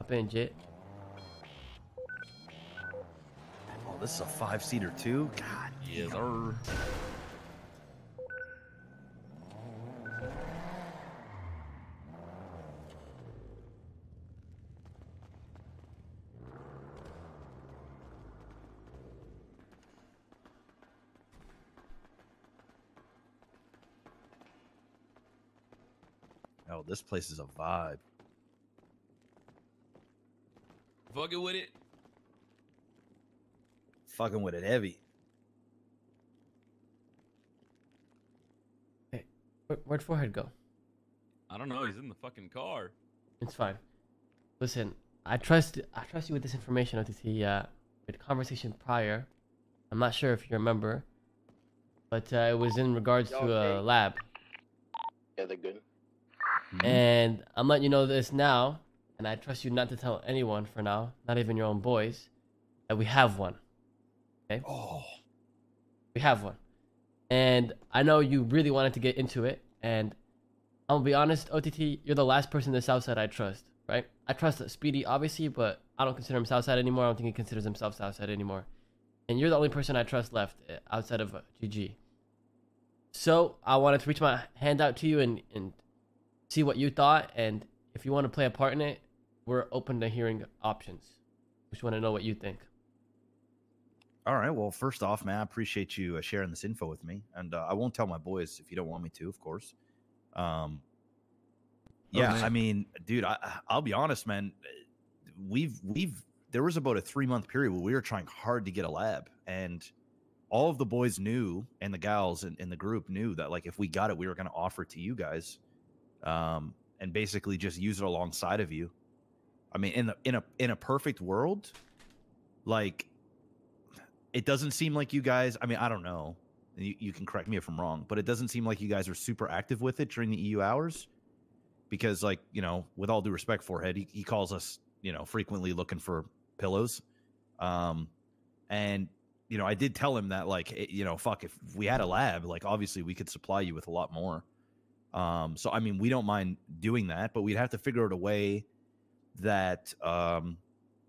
Hop in, Jit. Oh, this is a 5-seater too? God. Yes, sir. Oh, this place is a vibe. Fucking with it. Fucking with it heavy. Hey, where'd Forehead go? I don't know. He's in the fucking car. It's fine. Listen, I trust you with this information, OTT. We had a conversation prior. I'm not sure if you remember, but it was in regards to a lab. Yeah, they're good. And I'm letting you know this now, and I trust you not to tell anyone for now, not even your own boys, that we have one. Okay? Oh. We have one. And I know you really wanted to get into it, and I'm gonna be honest, OTT, you're the last person in the Southside I trust, right? I trust Speedy, obviously, but I don't consider him Southside anymore. I don't think he considers himself Southside anymore. And you're the only person I trust left outside of GG. So I wanted to reach my hand out to you and see what you thought, and if you want to play a part in it, we're open to hearing options. Just want to know what you think. All right. Well, first off, man, I appreciate you sharing this info with me, and I won't tell my boys if you don't want me to, of course. Yeah, I mean, dude, I'll be honest, man. There was about a 3-month period where we were trying hard to get a lab, and all of the boys knew, and the gals in the group knew that, like, if we got it, we were going to offer it to you guys, and basically just use it alongside of you. I mean, in a perfect world, like, it doesn't seem like you guys. I mean, I don't know. You can correct me if I'm wrong, but it doesn't seem like you guys are super active with it during the EU hours, because, like, you know, with all due respect, Forehead, he calls us, you know, frequently looking for pillows, and you know, I did tell him that, like, you know, fuck, if we had a lab, like, obviously we could supply you with a lot more. So I mean, we don't mind doing that, but we'd have to figure out a way that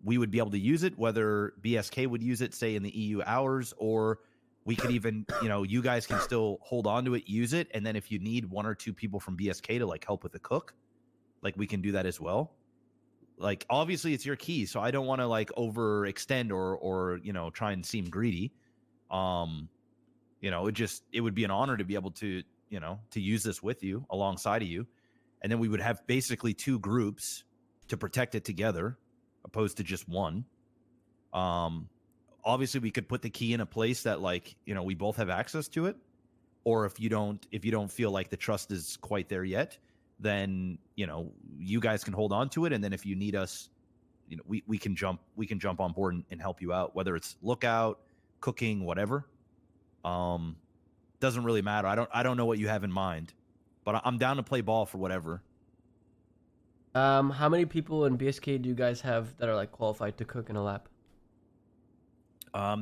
we would be able to use it, whether BSK would use it, say, in the EU hours, or we could even, you know, you guys can still hold on to it, use it, and then if you need 1 or 2 people from BSK to, like, help with the cook, like, we can do that as well. Like, obviously it's your key, so I don't want to, like, overextend or you know, try and seem greedy. You know, it would be an honor to be able to, you know, to use this with you, alongside of you, and then we would have basically 2 groups to protect it together, opposed to just one. Obviously we could put the key in a place that, like, you know, we both have access to it, or if you don't feel like the trust is quite there yet, then, you know, you guys can hold on to it, and then if you need us, you know, we can jump on board and help you out, whether it's lookout, cooking, whatever. Doesn't really matter. I don't know what you have in mind, but I'm down to play ball for whatever. How many people in BSK do you guys have that are, like, qualified to cook in a lab?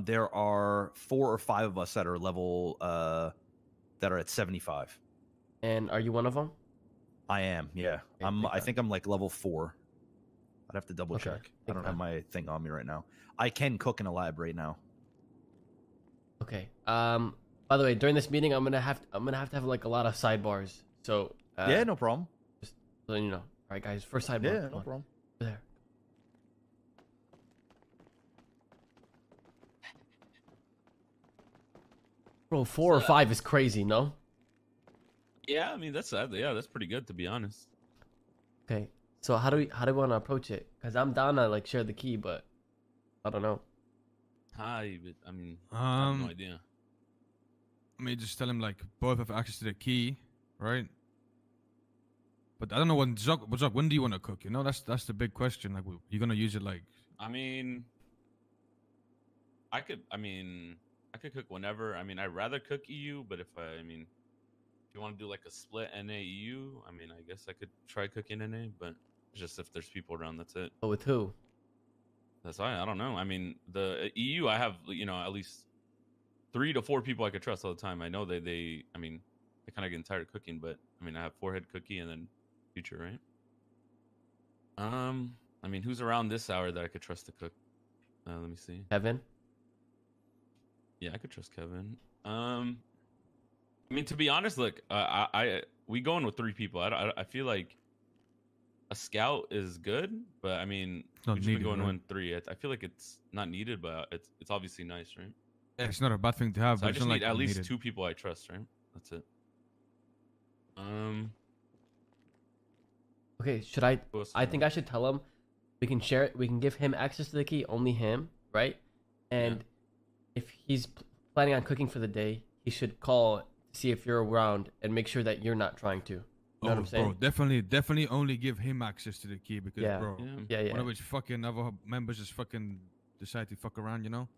There are 4 or 5 of us that are level that are at 75. And are you one of them? I am, yeah. Okay, I think I'm like level 4. I'd have to double Okay, check. I don't have my thing on me right now. I can cook in a lab right now. Okay. By the way, during this meeting, I'm gonna have to have, like, a lot of sidebars. So Yeah, no problem. just so you know. All right, guys. First sidebar. Yeah, Come no on. problem. Over there. Bro, 4 or 5 is crazy, no? Yeah, I mean, that's pretty good, to be honest. Okay. So how do we want to approach it? Cause I'm down to, like, share the key, but I don't know. Hi, but I mean, I have no idea. I mean, just tell him, like, both have access to the key, right? But I don't know when when do you want to cook? You know, that's the big question. Like, you're gonna use it, like. I mean, I could cook whenever. I mean, I'd rather cook EU, but if you want to do, like, a split NA EU, I mean, I guess I could try cooking NA, but just if there's people around, that's it. But with who? That's why I don't know. I mean, the EU, I have, you know, at least 3 to 4 people I could trust all the time. I know they I mean, they kind of get tired of cooking, but I mean, I have Forehead, Cookie, and then Future, right? I mean, who's around this hour that I could trust to cook? Let me see. Kevin. Yeah, I could trust Kevin. I mean, to be honest, look, we going with 3 people. I feel like a scout is good, but I mean, not we've just been needed, going right? with 3. I feel like it's not needed, but it's obviously nice, right? Yeah, it's not a bad thing to have, So but I it's just not need like at least needed. 2 people I trust, right? That's it. Okay, should I? Who else is I think on? I should tell him. We can share it. We can give him access to the key, only him, right? And if he's planning on cooking for the day, he should call to see if you're around and make sure that you're not trying to. You know what I'm saying? Bro, definitely only give him access to the key because, Yeah. bro, Yeah. Yeah. one of his fucking other members just fucking decide to fuck around, you know?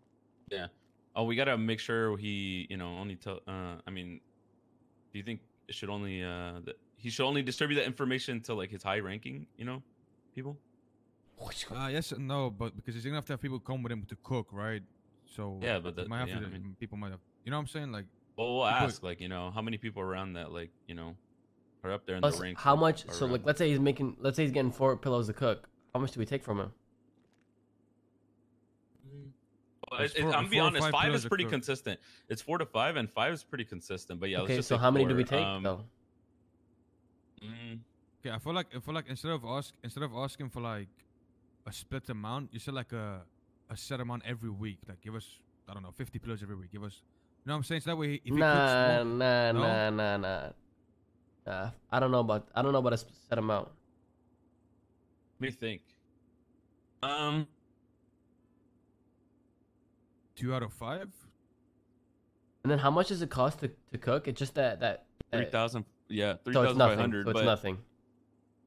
Yeah. Oh, we gotta make sure he, only tell. I mean, do you think it should only he should only distribute that information to like his high ranking, people? Yes and no, but because he's gonna have to have people come with him to cook, right? So Yeah, but he might have yeah, to, I mean, people might have, you know what I'm saying? Like, well, we'll people- ask, like, how many people around that, like, are up there in Plus, the ranks. how and much? are So, around. like, let's say he's getting 4 pillows to cook. How much do we take from him? Well, It's I'm gonna be 4 or honest. 5 5 pillows is to pretty cook. consistent. It's 4 to 5, and 5 is pretty consistent. But yeah, let's Okay, just so say how many do 4. we take though? okay, I feel like instead of asking for like a split amount, you said like a set amount every week. Like give us, I don't know, 50 pillows every week. Give us, you know what I'm saying? So that way, if he cooks Nah. I don't know about a set amount. Let me think. 2 out of 5. And then how much does it cost to cook? It's just that 3,000. Yeah, so it's nothing. 3,500. So it's but nothing.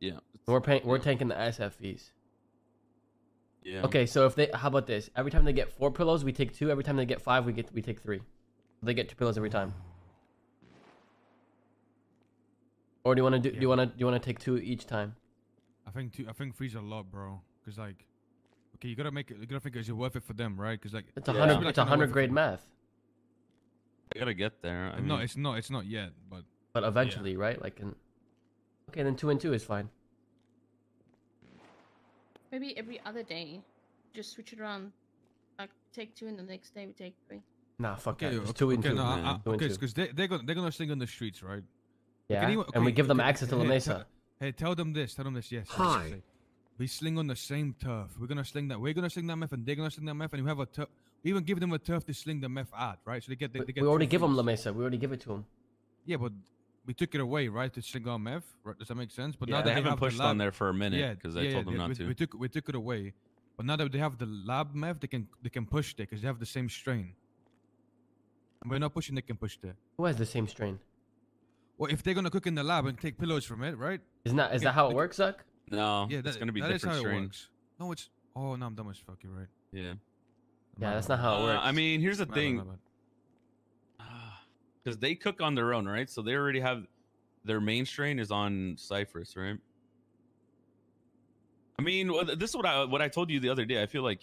yeah, We're taking the SF fees. yeah. Okay, so how about this? Every time they get 4 pillows, we take 2. Every time they get 5, we take 3. They get 2 pillows every time. Or do you want to do? Do you want to take 2 each time? I think 3's a lot, bro. Cause like, okay, you gotta think is it worth it for them, right? Cause like, It's Yeah. 100. Like, It's 100 grade math. I gotta get there. I no, mean, it's not yet, but But eventually, right? Okay, then 2 and 2 is fine. Maybe every other day, just switch it around. Like take 2 and the next day we take 3. Nah, fuck okay, that. It's 2 and 2. no, man. Two and okay, two. because they're gonna sing on the streets, right? Yeah, anyone- and we okay, give them okay, access to La hey, Mesa. Hey, tell them this. Yes. Hi. Say, we sling on the same turf. We're gonna sling that. We're gonna sling that meth, and they're gonna sling that meth, and we have a turf. We even give them a turf to sling the meth at, right? So they get. They get We already 2 give them fees. La Mesa. We already give it to them. Yeah, but we took it away, right, to sling our meth. Right? Does that make sense? But yeah, now they that haven't have the pushed lab, on there for a minute because I told them not to. We took it away, but now that they have the lab meth, they can push there because they have the same strain. And we're not pushing. They can push there. Who has the same strain? Well, if they're gonna cook in the lab and take pillows from it, right? Is that how it works, Zuck? No, Yeah, it's gonna be that is different how it strains. works. No, it's. Oh no, I'm dumb as fuck. You're right. Yeah. Yeah, that's not how it works. I mean, here's the My bad, thing. my bad. Because they cook on their own, right? So they already have their main strain is on Cypress, right? I mean, this is what I told you the other day. I feel like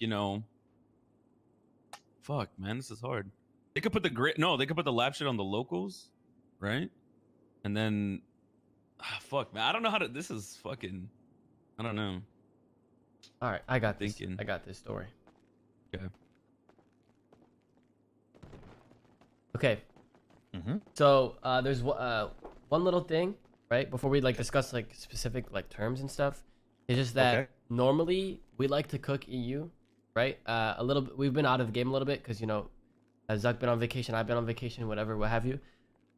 fuck, man, this is hard. They could put they could put the lab shit on the locals, right? And then, fuck, man, I don't know how to. This is fucking. I don't know. All right, I got this. Thinking. I got this story. Okay. Okay. Mhm. So there's one little thing, right? Before we discuss specific terms and stuff, it's just that Okay. normally we like to cook EU, right? A little bit. We've been out of the game a little bit because Zuck been on vacation, I've been on vacation, whatever, what have you.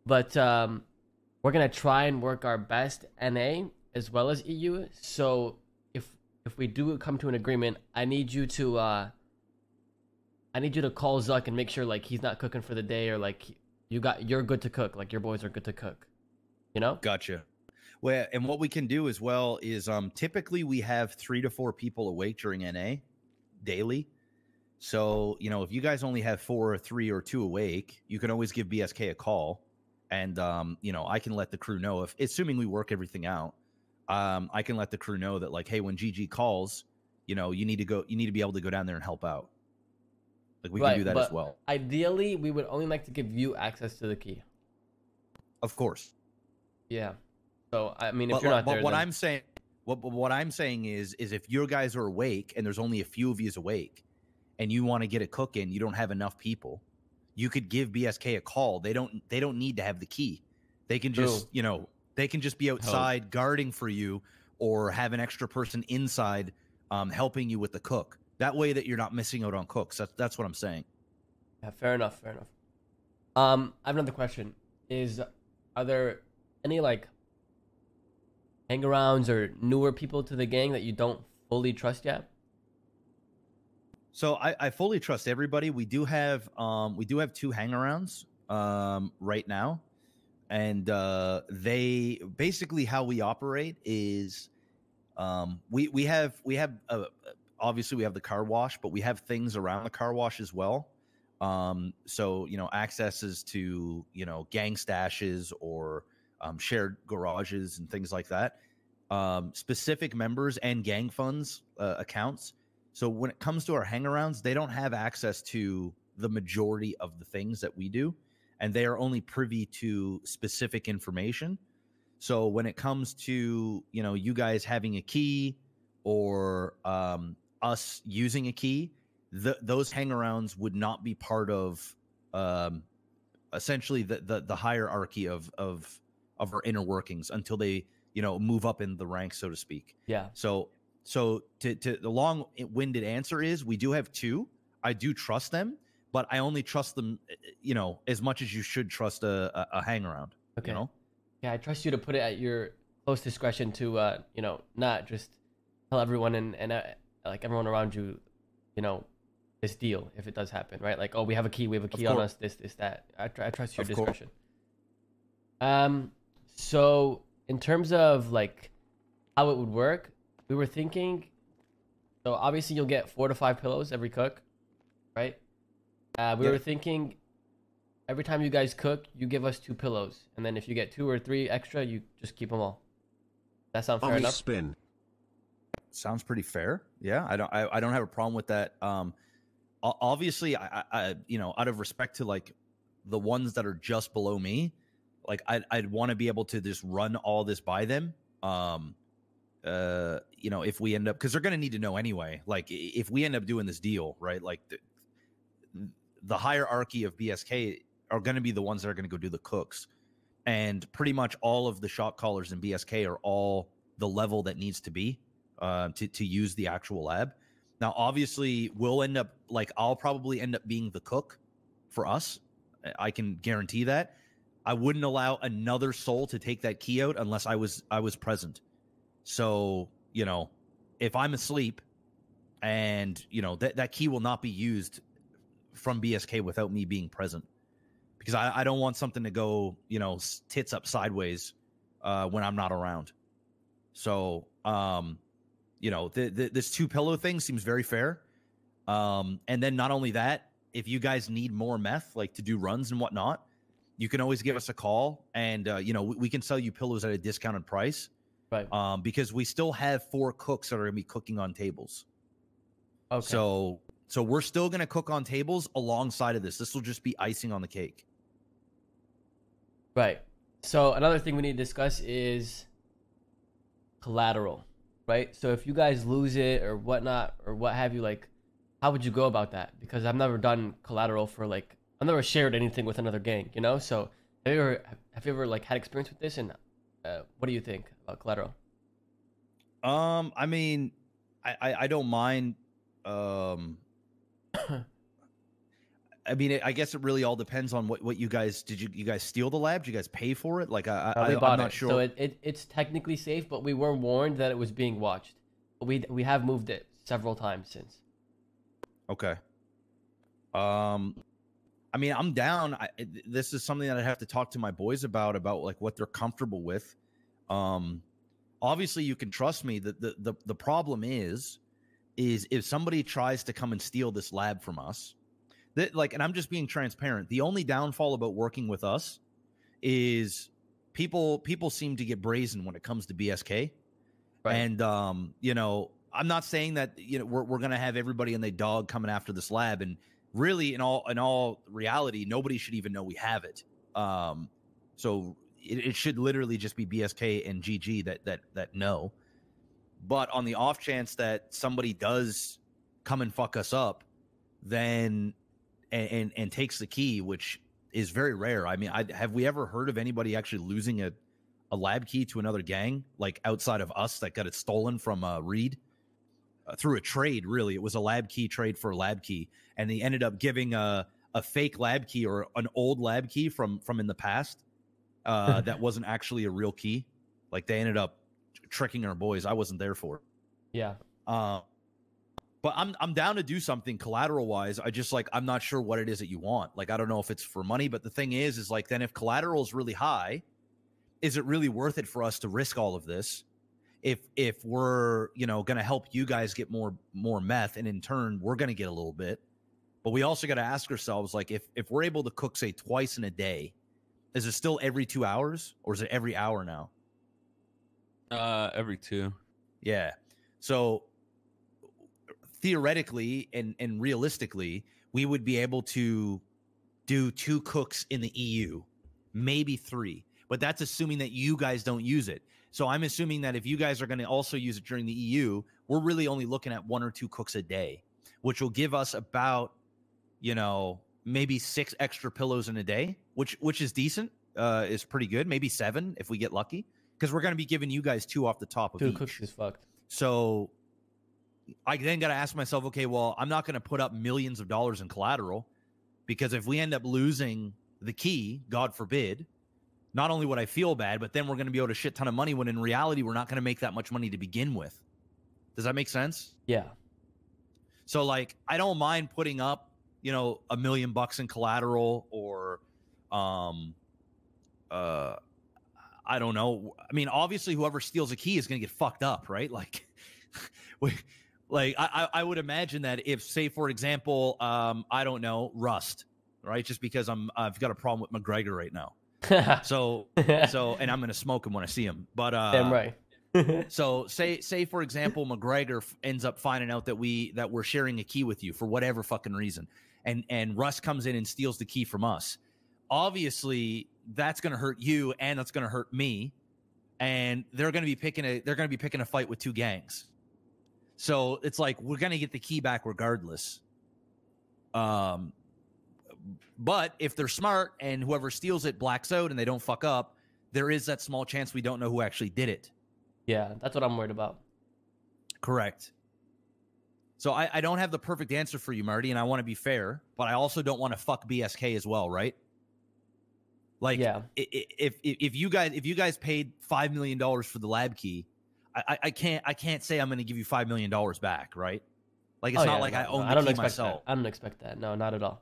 But we're gonna try and work our best NA as well as EU. So if we do come to an agreement, I need you to call Zuck and make sure he's not cooking for the day or you're good to cook, your boys are good to cook. You know? Gotcha. Well, and what we can do as well is typically we have 3 to 4 people awake during NA daily. So, if you guys only have 4 or 3 or 2 awake, you can always give BSK a call. And, I can let the crew know assuming we work everything out, I can let the crew know that hey, when GG calls, you need to be able to go down there and help out. We can do that as well. Ideally, we would only like to give you access to the key. Of course. Yeah. So, I mean, if But, you're not but there, what then- I'm saying, what I'm saying is if your guys are awake and there's only a few of you awake, and you want to get a cook in, you don't have enough people, you could give BSK a call. They don't need to have the key. They can just they can just be outside guarding for you, or have an extra person inside helping you with the cook. That way that you're not missing out on cooks. That's what I'm saying. Yeah, fair enough. I have another question. Are there any like hang-arounds or newer people to the gang that you don't fully trust yet? So I fully trust everybody. We do have 2 hang-arounds right now, and they basically, how we operate is we have obviously we have the car wash, but we have things around the car wash as well. So accesses to gang stashes or shared garages and things like that. Specific members and gang funds accounts. So when it comes to our hangarounds, they don't have access to the majority of the things that we do, and they are only privy to specific information. So when it comes to you guys having a key, or us using a key, those hangarounds would not be part of essentially the hierarchy of our inner workings until they move up in the ranks, so to speak. Yeah. So the long-winded answer is we do have 2. I do trust them, but I only trust them, as much as you should trust a hang-around. Okay. Yeah, I trust you to put it at your close discretion to, not just tell everyone and like everyone around you, this deal if it does happen, right? Like, oh, we have a key on us, this, that. I trust your discretion. So in terms of like how it would work, we were thinking, so obviously you'll get 4 to 5 pillows every cook, right? We were thinking every time you guys cook, you give us 2 pillows, and then if you get 2 or 3 extra, you just keep them all. That sounds fair enough? Spin. Sounds pretty fair. Yeah, I don't have a problem with that. Obviously, I out of respect to like the ones that are just below me, like I'd want to be able to just run all this by them. If we end up, because they're going to need to know anyway, like if we end up doing this deal, right? Like the hierarchy of BSK are going to be the ones that are going to go do the cooks, and pretty much all of the shot callers in BSK are all the level that needs to be to use the actual lab. Now, obviously, I'll probably end up being the cook for us. I can guarantee that. I wouldn't allow another soul to take that key out unless I was present. So, if I'm asleep and, that key will not be used from BSK without me being present, because I don't want something to go, tits up sideways when I'm not around. So, this 2 pillow thing seems very fair. And then not only that, if you guys need more meth, like to do runs and whatnot, you can always give us a call, and we can sell you pillows at a discounted price. Right. Because we still have 4 cooks that are going to be cooking on tables. Okay. So we're still going to cook on tables alongside of this. This will just be icing on the cake. Right. So another thing we need to discuss is collateral, right? So if you guys lose it or whatnot or what have you, like, how would you go about that? Because I've never done collateral for like, I've never shared anything with another gang, So have you ever like had experience with this? And what do you think about collateral? I mean, I don't mind. I mean, I guess it really all depends on what you guys did. You guys steal the lab? Did you guys pay for it? Like, we bought I'm not it. sure. So it's technically safe, but we were warned that it was being watched. We have moved it several times since. Okay. I mean, I'm down. This is something that I have to talk to my boys about like what they're comfortable with. Obviously, you can trust me. The problem is if somebody tries to come and steal this lab from us, and I'm just being transparent. The only downfall about working with us is people seem to get brazen when it comes to BSK. Right. And I'm not saying that we're gonna have everybody and their dog coming after this lab, and really in all reality, nobody should even know we have it. So it should literally just be BSK and GG that know. But on the off chance that somebody does come and fuck us up, then and takes the key, which is very rare. I mean, have we ever heard of anybody actually losing a lab key to another gang, like outside of us, that got it stolen from Reed through a trade? Really, it was a lab key trade for a lab key, and they ended up giving a fake lab key or an old lab key from in the past that wasn't actually a real key. Like they ended up tricking our boys. I wasn't there for it. Yeah. But I'm down to do something collateral wise. I just I'm not sure what it is that you want. Like, I don't know if it's for money, but the thing is like, then if collateral is really high, is it really worth it for us to risk all of this? If we're, going to help you guys get more meth, and in turn, we're going to get a little bit. But we also got to ask ourselves, like, if we're able to cook, say, twice in a day, is it still every 2 hours, or is it every hour now? Every 2. Yeah. So theoretically and realistically, we would be able to do 2 cooks in the EU, maybe 3. But that's assuming that you guys don't use it. So I'm assuming that if you guys are going to also use it during the EU, we're really only looking at 1 or 2 cooks a day, which will give us about, maybe 6 extra pillows in a day, which is decent, is pretty good. Maybe 7 if we get lucky, because we're going to be giving you guys 2 off the top of 2 each. cooks is fucked. So I then got to ask myself, okay, well, I'm not going to put up millions of dollars in collateral, because if we end up losing the key, God forbid, not only would I feel bad, but then we're going to be owed a shit ton of money, when in reality, we're not going to make that much money to begin with. Does that make sense? Yeah. So I don't mind putting up, $1 million in collateral, or, I don't know. I mean, obviously whoever steals a key is going to get fucked up, right? I would imagine that if, say, for example, I don't know, Rust, right? Just because I've got a problem with McGregor right now. So, and I'm going to smoke him when I see him. But Damn right. so say for example, McGregor ends up finding out that we're sharing a key with you for whatever fucking reason, and Russ comes in and steals the key from us. Obviously, that's going to hurt you, and that's going to hurt me, and they're going to be picking a fight with 2 gangs. So it's like, we're going to get the key back regardless. But if they're smart and whoever steals it blacks out and they don't fuck up, there is that small chance we don't know who actually did it. Yeah, that's what I'm worried about. Correct. So I don't have the perfect answer for you, Marty, and I want to be fair, but I also don't want to fuck BSK as well, right? Like, yeah. If you guys paid $5 million for the lab key, I can't say I'm going to give you $5 million back, right? Like, it's not like I own the key myself. I don't expect that. No, not at all.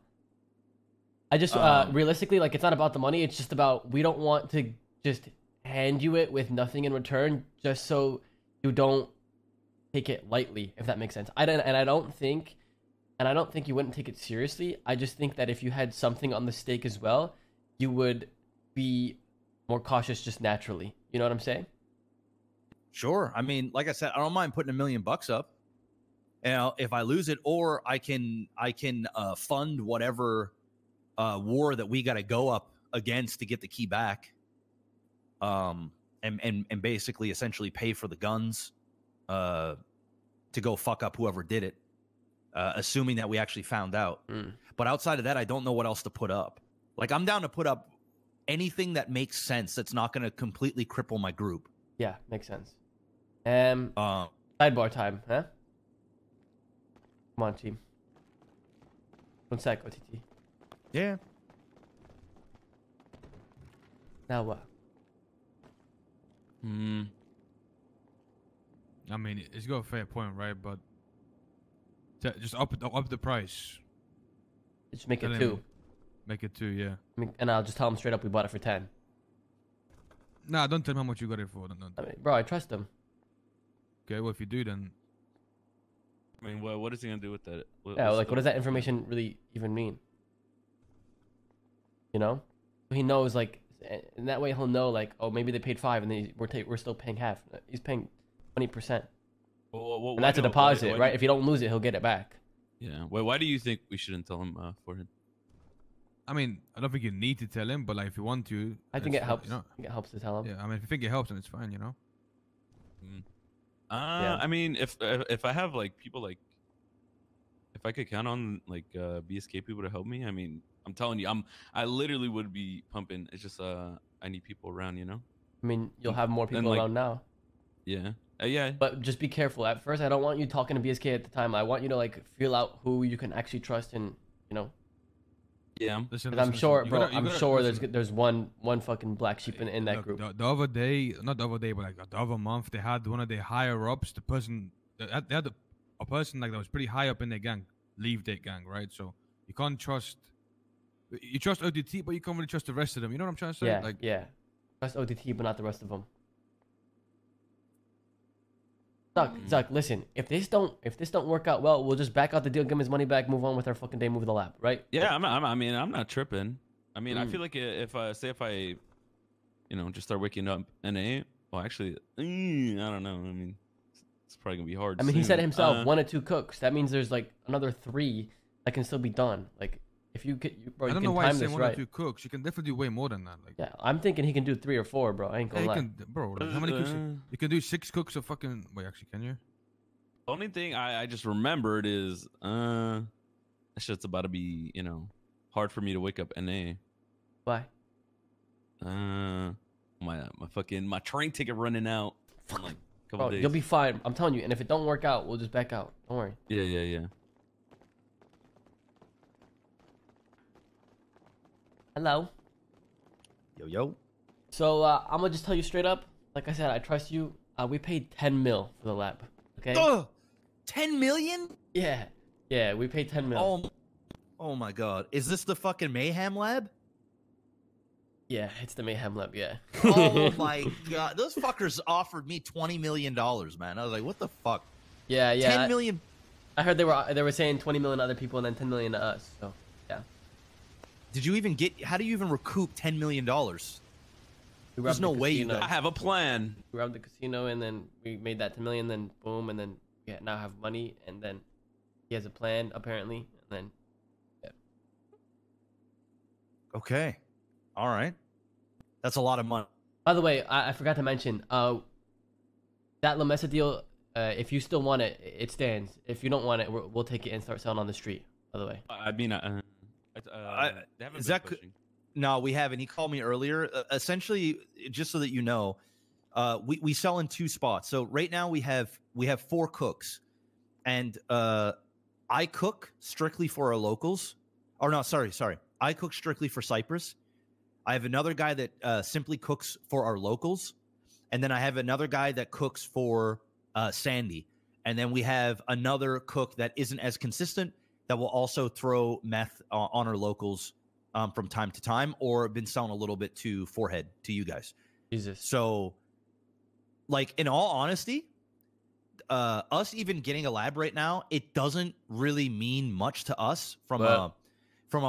I just realistically, it's not about the money. It's just about, we don't want to just hand you it with nothing in return, just so you don't take it lightly, if that makes sense. I don't think you wouldn't take it seriously. I just think that if you had something on the stake as well, you would be more cautious just naturally. You know what I'm saying? Sure. I mean, like I said, I don't mind putting $1 million up. If I lose it, or I can fund whatever war that we got to go up against to get the key back, and basically essentially pay for the guns to go fuck up whoever did it, assuming that we actually found out. But outside of that, I don't know what else to put up. Like, I'm down to put up anything that makes sense, that's not going to completely cripple my group. Yeah, makes sense. Sidebar time, huh? Come on, team. 1 sec, OTT. Yeah. Now what? I mean, it's got a fair point, right? But just up the price. Just make it 2. Make it 2, yeah. And I'll just tell him straight up we bought it for 10. Nah, don't tell him how much you got it for. Don't. I mean, bro, I trust him. Okay, well, if you do, then... I mean, what is he going to do with that? What does that information really even mean? You know? He knows, in that way he'll know, oh, maybe they paid 5 and then we're still paying half. He's paying 20%. And that's a deposit, right? If you don't lose it, he'll get it back. Yeah. Why do you think we shouldn't tell him for him? I mean, I don't think you need to tell him, but if you want to, I think it helps. You know? I think it helps to tell him. Yeah, I mean, if you think it helps, then it's fine, you know. I mean, if I have like people like, if I could count on like BSK people to help me, I mean, I'm telling you, I literally would be pumping. It's just I need people around, you know. I mean, you'll have more people like- around now. Yeah, yeah. But just be careful. At first, I don't want you talking to BSK at the time. I want you to like feel out who you can actually trust, and you know. Yeah. Listen, Because I'm sure, you bro. gotta- you I'm gotta- sure listen, there's one fucking black sheep in that look, group. The other day, not the other day, but like the other month, they had one of their higher ups, the person, they had a person like that was pretty high up in their gang, leave their gang, right? So you can't trust. You trust OTT, but you can't really trust the rest of them. You know what I'm trying to say? Yeah, Like, yeah. Trust OTT, but not the rest of them. Zuck, listen. If this don't work out well, we'll just back out the deal, give him his money back, move on with our fucking day, move to the lab, right? Yeah, I mean, I'm not tripping. I mean, I feel like if I just start waking up NA. Well, actually, I don't know. I mean, it's probably gonna be hard. I mean, he said soon. himself, 1 or 2 cooks. That means there's like another 3 that can still be done. Like, if you get, bro, I you don't can know why time he's saying this one or right. two cooks. You can definitely do way more than that. Like, Yeah, I'm thinking he can do 3 or 4, bro. I ain't yeah, gonna you lie. can, bro. Like, how many cooks? You can do 6 cooks of fucking. Wait, actually, can you? The only thing I just remembered is that shit's about to be hard for me to wake up NA. Why? My train ticket running out. In like a couple Bro, days. you'll be fine. I'm telling you. And if it don't work out, we'll just back out. Don't worry. Yeah. Hello. Yo. So I'm gonna just tell you straight up. Like I said, I trust you. We paid 10 mil for the lab. Okay. Ugh, 10 million? Yeah. We paid 10 mil. Oh my god. Is this the fucking Mayhem Lab? Yeah, it's the Mayhem Lab. Yeah. Oh my god. Those fuckers offered me $20 million, man. I was like, what the fuck? Yeah. 10 million. I heard they were saying 20 million to other people and then 10 million to us. So yeah. Did you even how do you even recoup $10 million? We There's robbed no the way you casino. got- I have a plan. We robbed the casino and then we made that 10 million. Then boom, and then we now have money. And then he has a plan apparently. And then Okay. All right. That's a lot of money. by the way, I forgot to mention that La Mesa deal. If you still want it, it stands. If you don't want it, we'll take it and start selling on the street. By the way. I mean, they haven't is been that pushing. No, we haven't. He called me earlier. Essentially, just so that you know, we sell in 2 spots. So right now we have 4 cooks, and I cook strictly for our locals. Or no, sorry. I cook strictly for Cyprus. I have another guy that simply cooks for our locals, and then I have another guy that cooks for Sandy, and then we have another cook that isn't as consistent that will also throw meth on our locals from time to time, or been selling a little bit to Forehead to you guys. Jesus. So, like, in all honesty, us even getting a lab right now, it doesn't really mean much to us from a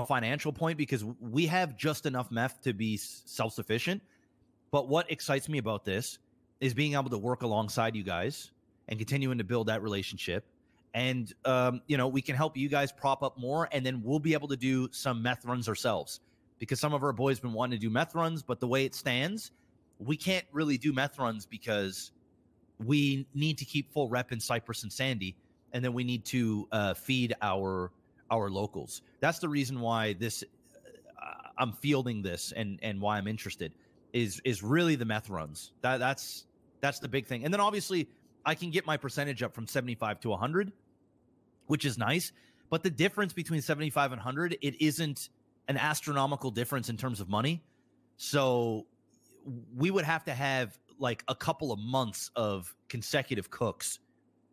financial point, because we have just enough meth to be self-sufficient. But what excites me about this is being able to work alongside you guys and continuing to build that relationship. And, we can help you guys prop up more, and then we'll be able to do some meth runs ourselves, because some of our boys been wanting to do meth runs, but the way it stands, we can't really do meth runs because we need to keep full rep in Cypress and Sandy, and then we need to feed our locals. That's the reason why I'm fielding this and why I'm interested is really the meth runs. That's the big thing. And then obviously I can get my percentage up from 75 to 100, which is nice. But the difference between 75 and 100, it isn't an astronomical difference in terms of money. So we would have to have like a couple of months of consecutive cooks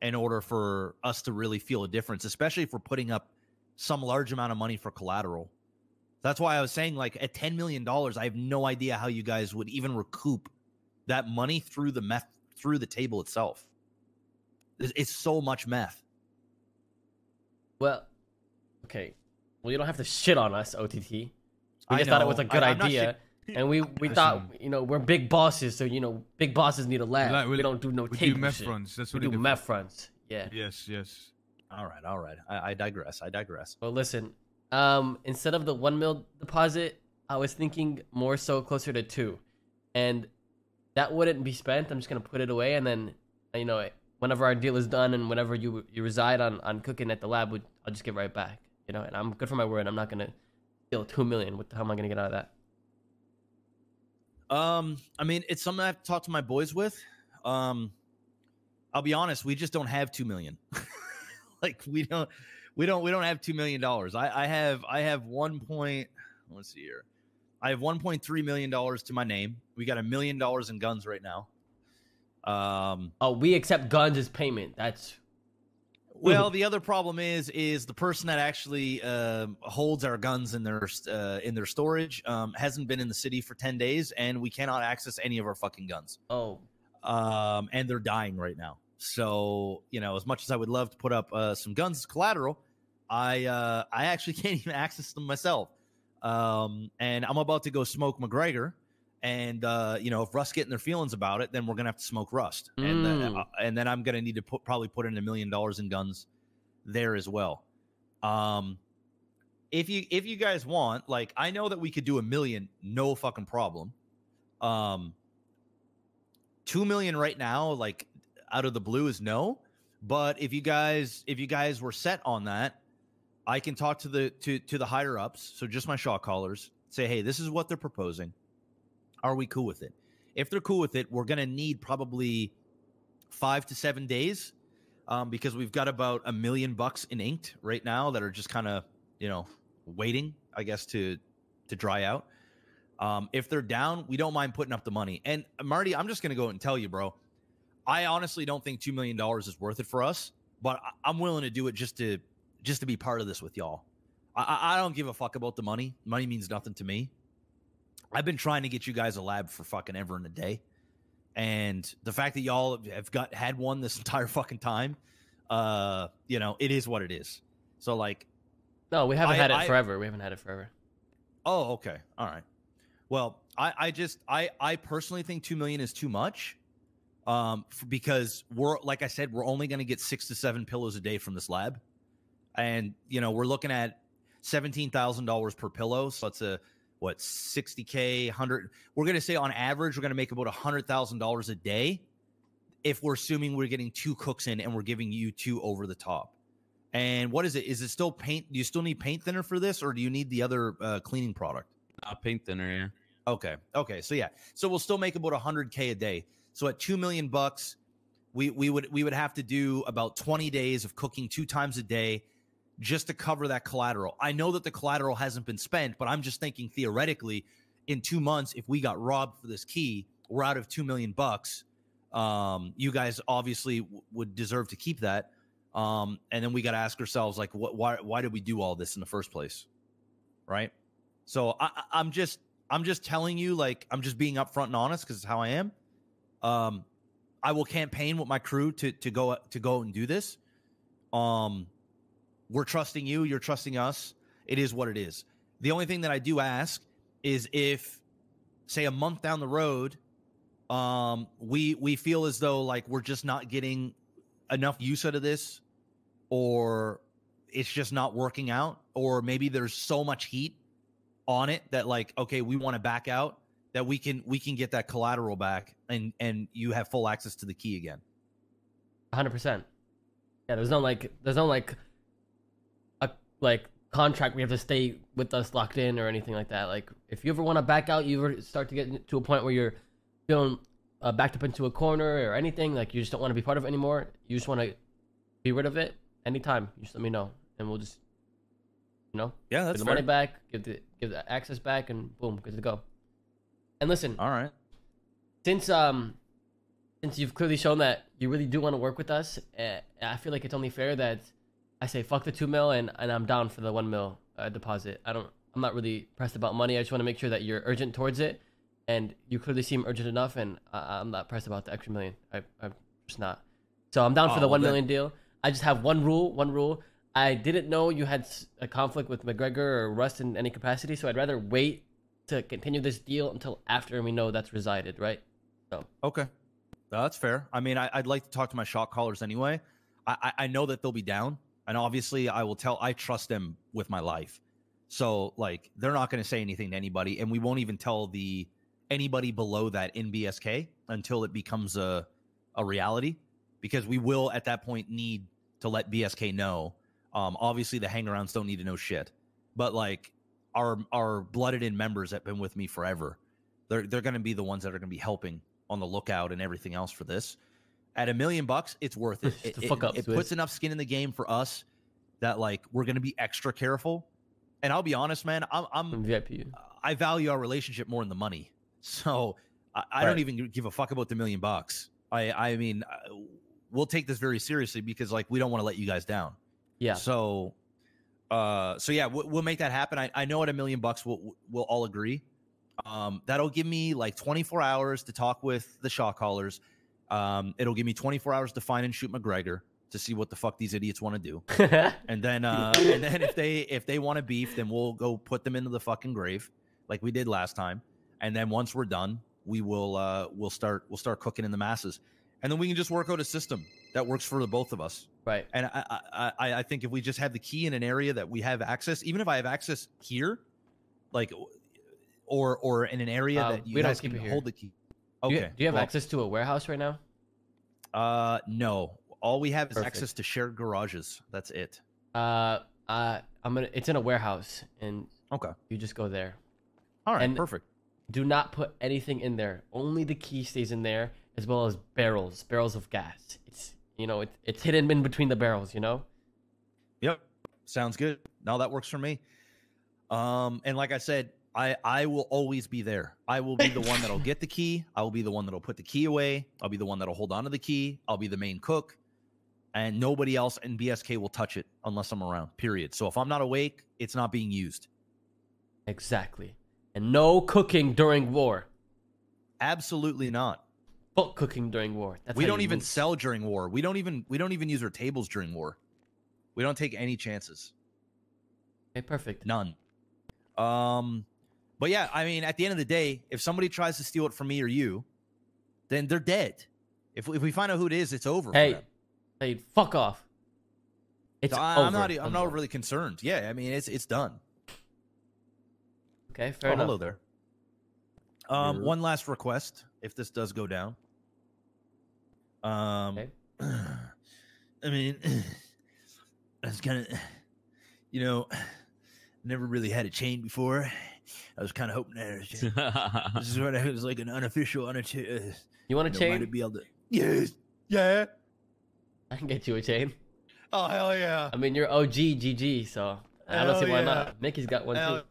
in order for us to really feel a difference, especially if we're putting up some large amount of money for collateral. That's why I was saying, like, at $10 million, I have no idea how you guys would even recoup that money through the meth, through the table itself. It's so much meth. Well, okay. Well, you don't have to shit on us, OTT. We I just thought it know. was a good I'm not idea. And we thought, we're big bosses, so, big bosses need a lab. Like, we don't do no we table do meth shit. runs. That's We what do meth runs. Yeah. Yes. All right. I digress. Well, listen. Instead of the 1 mil deposit, I was thinking more so closer to 2, and that wouldn't be spent. I'm just gonna put it away, and then when whenever our deal is done and whenever you reside on cooking at the lab, I'll just get right back. You know, and I'm good for my word. I'm not gonna steal 2 million. What the hell am I gonna get out of that? I mean, it's something I have to talk to my boys with. I'll be honest, we just don't have 2 million. Like we don't have $2 million. I have 1 point, let's see here. I have $1.3 million to my name. We got $1 million in guns right now. Oh, we accept guns as payment. That's well, the other problem is the person that actually holds our guns in their storage hasn't been in the city for 10 days, and we cannot access any of our fucking guns. oh. And they're dying right now. So, you know, as much as I would love to put up some guns as collateral, I actually can't even access them myself. And I'm about to go smoke McGregor. And, you know, if Rust's getting their feelings about it, then we're going to have to smoke Rust. And then I'm going to need to probably put in $1 million in guns there as well. If you guys want, like, I know that we could do $1 million, no fucking problem. 2 million right now, like out of the blue is no. But if you guys were set on that, I can talk to the higher ups. So just my shot callers, say, hey, this is what they're proposing. Are we cool with it? If they're cool with it, we're going to need probably 5 to 7 days because we've got about $1 million in inked right now that are just kind of, you know, waiting, I guess, to dry out. If they're down, we don't mind putting up the money. And Marty, I'm just going to go and tell you, bro, I honestly don't think $2 million is worth it for us, but I'm willing to do it just to be part of this with y'all. I don't give a fuck about the money. Money means nothing to me. I've been trying to get you guys a lab for fucking ever and a day. And the fact that y'all have had one this entire fucking time, you know, it is what it is. So like, No, we haven't had it forever. We haven't had it forever. Oh, okay. All right. Well, I personally think 2 million is too much. Because like I said, we're only going to get 6 to 7 pillows a day from this lab. And, you know, we're looking at $17,000 per pillow. So it's what, 60K, 100. We're going to say on average, we're going to make about $100,000 a day if we're assuming we're getting 2 cooks in and we're giving you 2 over the top. And what is it? Is it still paint? Do you still need paint thinner for this, or do you need the other cleaning product? Paint thinner, yeah. Okay. So yeah. So we'll still make about $100K a day. So at $2 million, we would have to do about 20 days of cooking 2 times a day just to cover that collateral. I know that the collateral hasn't been spent, but I'm just thinking theoretically, in 2 months, if we got robbed for this key, we're out of $2 million. You guys obviously would deserve to keep that. And then we got to ask ourselves, like, why did we do all this in the first place, right? So I'm just telling you, like, I'm just being upfront and honest because it's how I am. I will campaign with my crew to go and do this. We're trusting you. You're trusting us. It is what it is. The only thing that I do ask is if, say, a month down the road, we feel as though like we're just not getting enough use out of this, or it's just not working out, or maybe there's so much heat on it that like, okay, we want to back out, that we can get that collateral back and you have full access to the key again. 100%. Yeah, there's no contract we have to stay with us locked in or anything like that. Like if you ever want to back out, you ever start to get to a point where you're feeling backed up into a corner or anything, like you just don't want to be part of it anymore, you just want to be rid of it, anytime, you just let me know and we'll just, you know, yeah, that's give the fair. money back, give the access back, and boom, good to go. And listen, all right, since you've clearly shown that you really do want to work with us, I feel like it's only fair that I say fuck the 2 mil and I'm down for the 1 mil deposit. I'm not really pressed about money. I just want to make sure that you're urgent towards it, and you clearly seem urgent enough, and I'm not pressed about the extra million. I'm just not. So I'm down for the 1 million deal. I just have one rule. I didn't know you had a conflict with McGregor or Rust in any capacity, so I'd rather wait to continue this deal until after we know that's resided, right? So okay, that's fair. I mean, I'd like to talk to my shot callers anyway. I know that they'll be down, and obviously I trust them with my life. So like, they're not going to say anything to anybody, and we won't even tell anybody below that in BSK until it becomes a reality, because we will at that point need to let BSK know. Obviously, the hangarounds don't need to know shit, but like our blooded in members that have been with me forever, they're going to be the ones that are going to be helping on the lookout and everything else for this. At $1 million, it's worth it. It puts enough skin in the game for us that like we're going to be extra careful. And I'll be honest, man, I'm VIP. I value our relationship more than the money, so I don't even give a fuck about the $1 million. I mean, we'll take this very seriously because like we don't want to let you guys down. Yeah. So yeah, we'll make that happen. I know at $1 million we'll all agree. That'll give me like 24 hours to talk with the shot callers. It'll give me 24 hours to find and shoot McGregor to see what the fuck these idiots want to do. and then if they want to beef, then we'll go put them into the fucking grave like we did last time. And then once we're done, we'll start cooking in the masses. And then we can just work out a system that works for the both of us. Right. And I think if we just have the key in an area that we have access, even if I have access here, like or in an area that you guys can hold the key. Okay. Do you have access to a warehouse right now? No. All we have is access to shared garages. That's it. It's in a warehouse, and you just go there. All right, and perfect. Do not put anything in there. Only the key stays in there, as well as barrels of gas. It's hidden in between the barrels. Yep, sounds good. No, that works for me. And like I said, I will always be there. I will be the one that'll get the key. I will be the one that'll put the key away. I'll be the one that'll hold on to the key. I'll be the main cook. And nobody else in BSK will touch it unless I'm around, period. So if I'm not awake, it's not being used. Exactly. And no cooking during war. Absolutely not. Fuck cooking during war. We don't even sell during war. We don't even use our tables during war. We don't take any chances. Okay, perfect. None. But yeah, I mean, at the end of the day, if somebody tries to steal it from me or you, then they're dead. If we find out who it is, it's over. Hey, fuck off. It's over. I'm not really concerned. Yeah, I mean, it's done. Okay, fair enough. Hello there. One last request, if this does go down. Okay. I mean, I was kind of, never really had a chain before. I was kind of hoping that this is what I was like an unofficial, you want a chain? Might be able to, yes, yeah. I can get you a chain. Oh hell yeah! I mean, you're OG GG, so I don't see why not. Mickey's got one too. All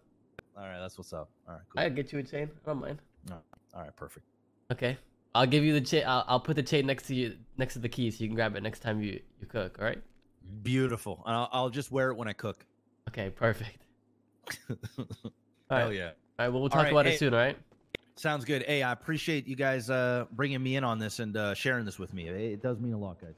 right, that's what's up. All right, cool. I can get you a chain. I don't mind. All right, perfect. Okay, I'll give you the chain. I'll put the chain next to the key, so you can grab it next time you cook. All right. Beautiful. I'll just wear it when I cook. Okay, perfect. All Hell right. yeah! All right. Well, we'll talk about it soon. All right. Sounds good. Hey, I appreciate you guys bringing me in on this and sharing this with me. It does mean a lot, guys.